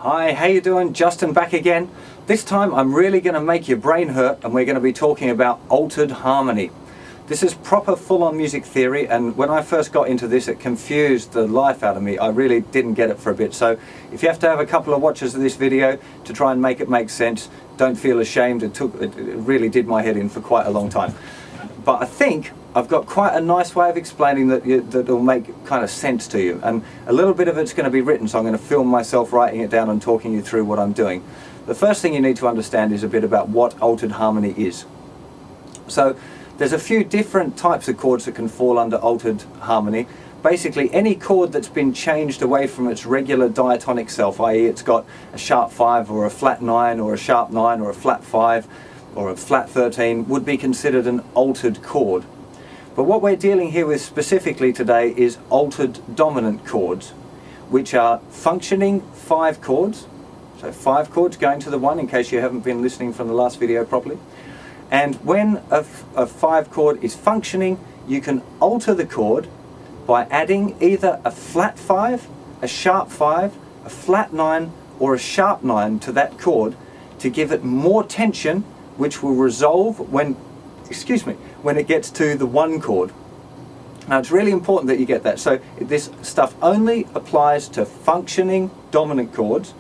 Hi, how you doing? Justin back again. This time I'm really going to make your brain hurt and we're going to be talking about altered harmony. This is proper full-on music theory, and when I first got into this it confused the life out of me. I really didn't get it for a bit, so if you have to have a couple of watches of this video to try and make it make sense, don't feel ashamed. It really did my head in for quite a long time. But I think I've got quite a nice way of explaining that will make kind of sense to you, and a little bit of it's going to be written, so I'm going to film myself writing it down and talking you through what I'm doing. The first thing you need to understand is a bit about what altered harmony is. So there's a few different types of chords that can fall under altered harmony. Basically any chord that's been changed away from its regular diatonic self, i.e. it's got a sharp 5 or a flat 9 or a sharp 9 or a flat 5 or a flat 13 would be considered an altered chord. But what we're dealing here with specifically today is altered dominant chords, which are functioning 5 chords. So 5 chords going to the 1, in case you haven't been listening from the last video properly. And when a 5 chord is functioning, you can alter the chord by adding either a flat 5, a sharp 5, a flat 9 or a sharp 9 to that chord to give it more tension, which will resolve when it gets to the 1 chord. Now it's really important that you get that. So this stuff only applies to functioning dominant chords,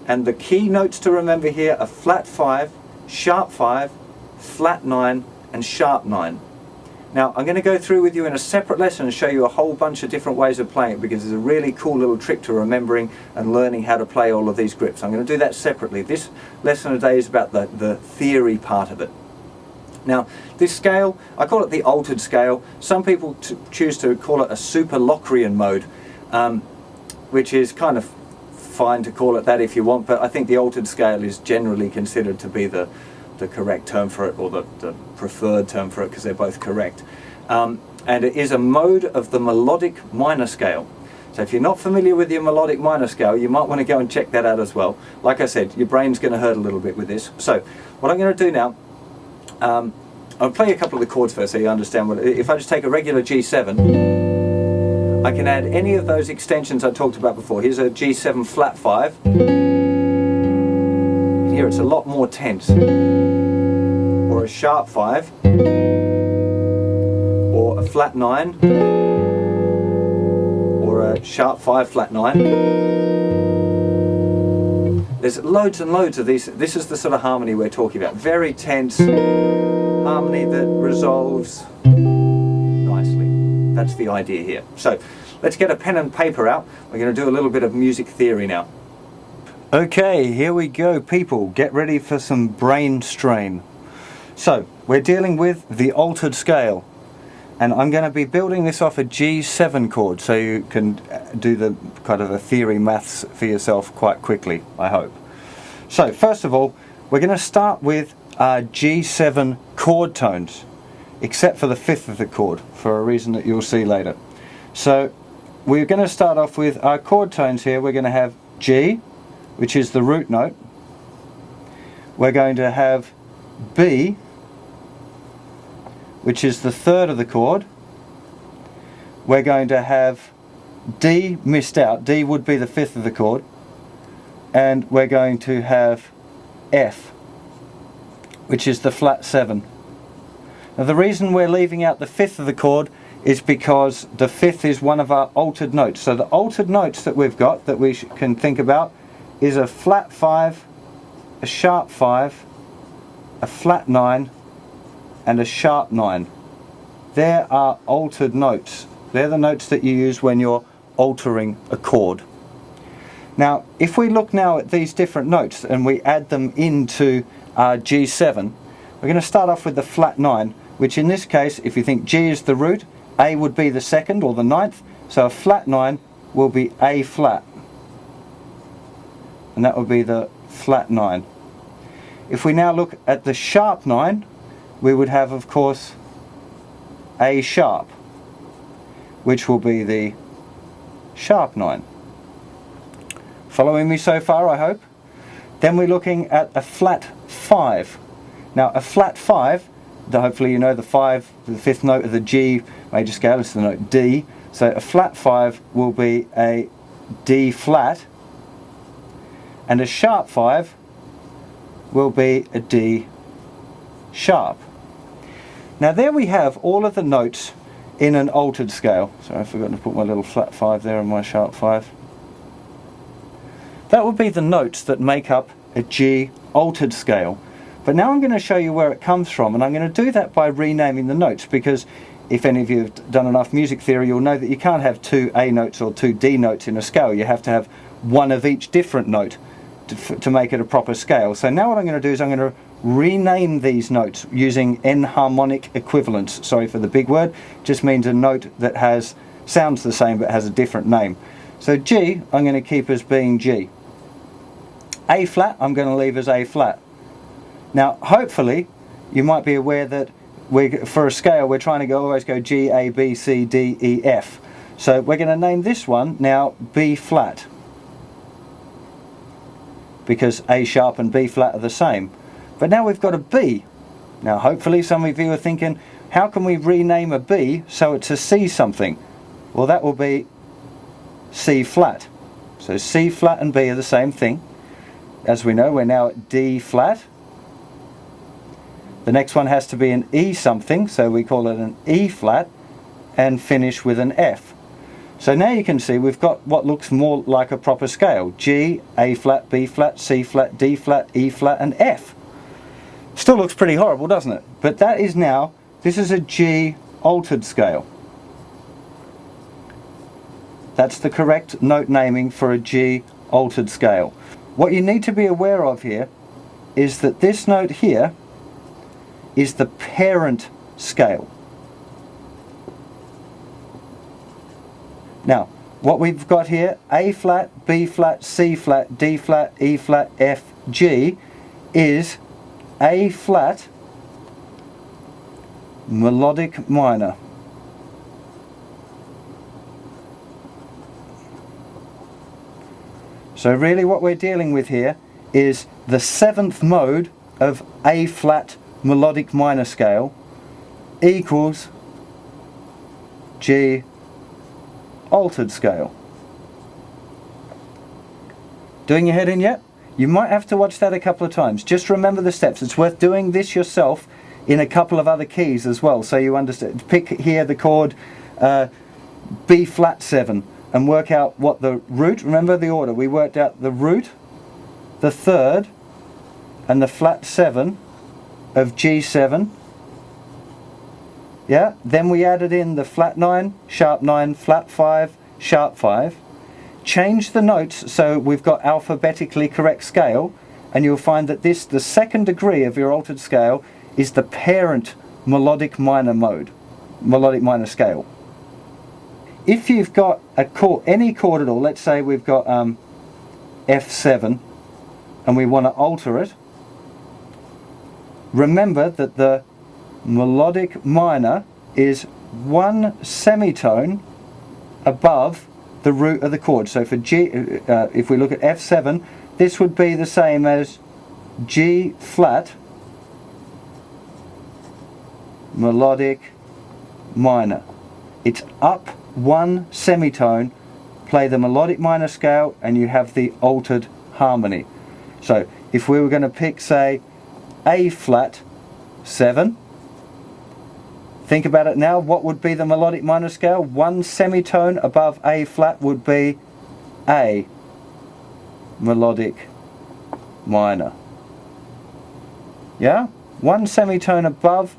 and the key notes to remember here are flat 5, sharp 5, flat 9 and sharp 9. Now I'm going to go through with you in a separate lesson and show you a whole bunch of different ways of playing it, because there's a really cool little trick to remembering and learning how to play all of these grips. I'm going to do that separately. This lesson today is about the theory part of it. Now this scale, I call it the altered scale. Some people choose to call it a super Locrian mode, which is kind of fine to call it that if you want, but I think the altered scale is generally considered to be the correct term for it, or the preferred term for it, because they're both correct. And it is a mode of the melodic minor scale. So if you're not familiar with your melodic minor scale, you might want to go and check that out as well. Like I said, your brain's going to hurt a little bit with this. So what I'm going to do now, I'll play a couple of the chords first so you understand what. If I just take a regular G7, I can add any of those extensions I talked about before. Here's a G7 flat 5. Here it's a lot more tense. Or a sharp 5. Or a flat 9. Or a sharp 5 flat 9. There's loads and loads of these. This is the sort of harmony we're talking about. Very tense harmony that resolves nicely. That's the idea here. So let's get a pen and paper out. We're going to do a little bit of music theory now. Okay, here we go, people. Get ready for some brain strain. So we're dealing with the altered scale, and I'm going to be building this off a G7 chord, so you can do the kind of a theory maths for yourself quite quickly, I hope. So first of all, we're going to start with our G7 chord tones, except for the 5th of the chord, for a reason that you'll see later. So we're going to start off with our chord tones here. We're going to have G, which is the root note. We're going to have B, which is the 3rd of the chord. We're going to have D missed out. D would be the 5th of the chord. And we're going to have F, which is the flat 7. Now the reason we're leaving out the 5th of the chord is because the 5th is one of our altered notes. So the altered notes that we've got that we can think about is a flat 5, a sharp 5, a flat 9 and a sharp 9. There are altered notes. They're the notes that you use when you're altering a chord. Now if we look now at these different notes and we add them into our G7, we're going to start off with the flat 9, which in this case, if you think G is the root, A would be the 2nd or the 9th, so a flat 9 will be A flat, and that would be the flat 9. If we now look at the sharp 9, we would have, of course, A sharp, which will be the sharp 9. Following me so far, I hope? Then we're looking at a flat 5. Now a flat 5, hopefully you know the 5, the 5th note of the G major scale is the note D, so a flat 5 will be a D flat, and a sharp 5 will be a D sharp. Now there we have all of the notes in an altered scale. Sorry, I've forgotten to put my little flat 5 there on my sharp 5. That would be the notes that make up a G altered scale. But now I'm going to show you where it comes from, and I'm going to do that by renaming the notes, because if any of you have done enough music theory, you'll know that you can't have 2 A notes or 2 D notes in a scale. You have to have one of each different note to make it a proper scale. So now what I'm going to do is I'm going to rename these notes using enharmonic equivalence. Sorry for the big word, just means a note that sounds the same but has a different name. So G I'm going to keep as being G. A flat I'm going to leave as A flat. Now hopefully you might be aware that for a scale we're trying to always go G, A, B, C, D, E, F. So we're going to name this one now B flat, because A sharp and B flat are the same. But now we've got a B. Now hopefully some of you are thinking, how can we rename a B so it's a C something? Well, that will be C flat. So C flat and B are the same thing. As we know, we're now at D flat. The next one has to be an E something, so we call it an E flat, and finish with an F. So now you can see we've got what looks more like a proper scale. G, A flat, B flat, C flat, D flat, E flat and F. Still looks pretty horrible, doesn't it? But that is now, this is a G altered scale. That's the correct note naming for a G altered scale. What you need to be aware of here is that this note here is the parent scale. Now, what we've got here, A flat, B flat, C flat, D flat, E flat, F, G, is A flat melodic minor. So really what we're dealing with here is the 7th mode of A flat melodic minor scale equals G altered scale. Doing your head in yet? You might have to watch that a couple of times. Just remember the steps. It's worth doing this yourself in a couple of other keys as well, so you understand. Pick here the chord B flat 7 and work out what the root, remember the order, we worked out the root, the 3rd and the flat 7 of G7. Yeah, then we added in the flat 9, sharp 9, flat 5, sharp 5. Change the notes so we've got alphabetically correct scale, and you'll find that this, the 2nd degree of your altered scale, is the parent melodic minor mode, melodic minor scale. If you've got a chord, any chord at all, let's say we've got F7 and we want to alter it, remember that the melodic minor is 1 semitone above the root of the chord. So for G, if we look at F7, this would be the same as G flat melodic minor. It's up 1 semitone, play the melodic minor scale, and you have the altered harmony. So if we were going to pick, say, A flat 7, think about it now, what would be the melodic minor scale? 1 semitone above A flat would be A melodic minor. Yeah? 1 semitone above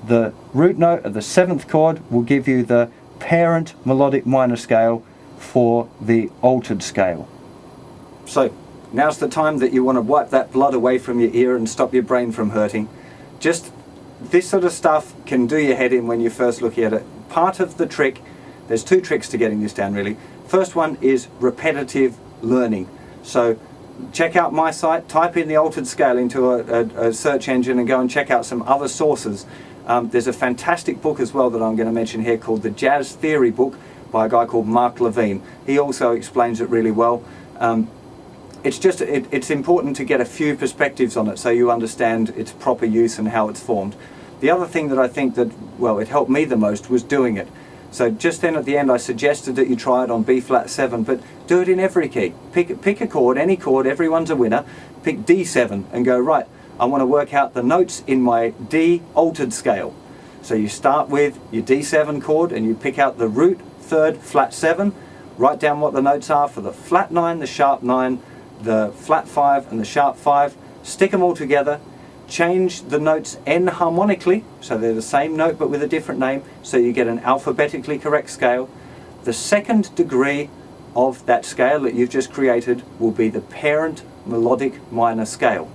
the root note of the 7th chord will give you the parent melodic minor scale for the altered scale. So now's the time that you want to wipe that blood away from your ear and stop your brain from hurting. Just this sort of stuff can do your head in when you first look at it. Part of the trick, there's 2 tricks to getting this down really. First one is repetitive learning. So check out my site, type in the altered scale into a search engine and go and check out some other sources. There's a fantastic book as well that I'm going to mention here called the Jazz Theory book by a guy called Mark Levine. He also explains it really well. It's important to get a few perspectives on it so you understand its proper use and how it's formed. The other thing that I think that, well, it helped me the most was doing it. So just then at the end I suggested that you try it on B flat 7, but do it in every key. Pick a chord, any chord, everyone's a winner. Pick D7 and go, right, I want to work out the notes in my D altered scale. So you start with your D7 chord and you pick out the root, third, flat 7, write down what the notes are for the flat 9, the sharp 9, the flat 5 and the sharp 5, stick them all together, change the notes enharmonically, so they're the same note but with a different name, so you get an alphabetically correct scale. The second degree of that scale that you've just created will be the parent melodic minor scale.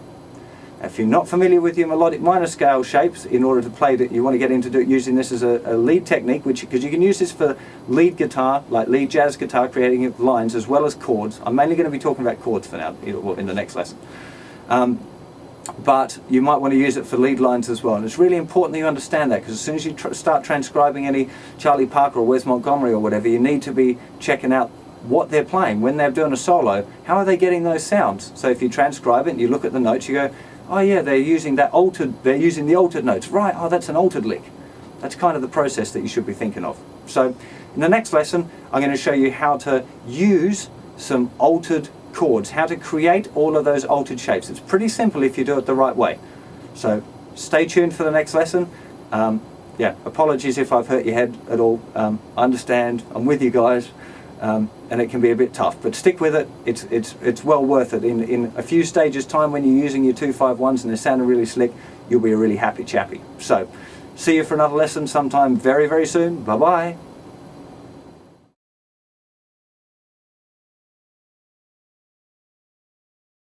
If you're not familiar with your melodic minor scale shapes, in order to play it, you want to get into using this as a lead technique, because you can use this for lead guitar, like lead jazz guitar, creating lines as well as chords. I'm mainly going to be talking about chords for now, in the next lesson. But you might want to use it for lead lines as well. And it's really important that you understand that, because as soon as you start transcribing any Charlie Parker or Wes Montgomery or whatever, you need to be checking out what they're playing. When they're doing a solo, how are they getting those sounds? So if you transcribe it and you look at the notes, you go, oh yeah, they're using the altered notes. Right, oh, that's an altered lick. That's kind of the process that you should be thinking of. So in the next lesson, I'm going to show you how to use some altered chords, how to create all of those altered shapes. It's pretty simple if you do it the right way. So stay tuned for the next lesson. Yeah, apologies if I've hurt your head at all. I understand, I'm with you guys. And it can be a bit tough, but stick with it. It's well worth it. In a few stages time, when you're using your 251s and they're sounding really slick, you'll be a really happy chappy. So see you for another lesson sometime very, very soon. Bye bye.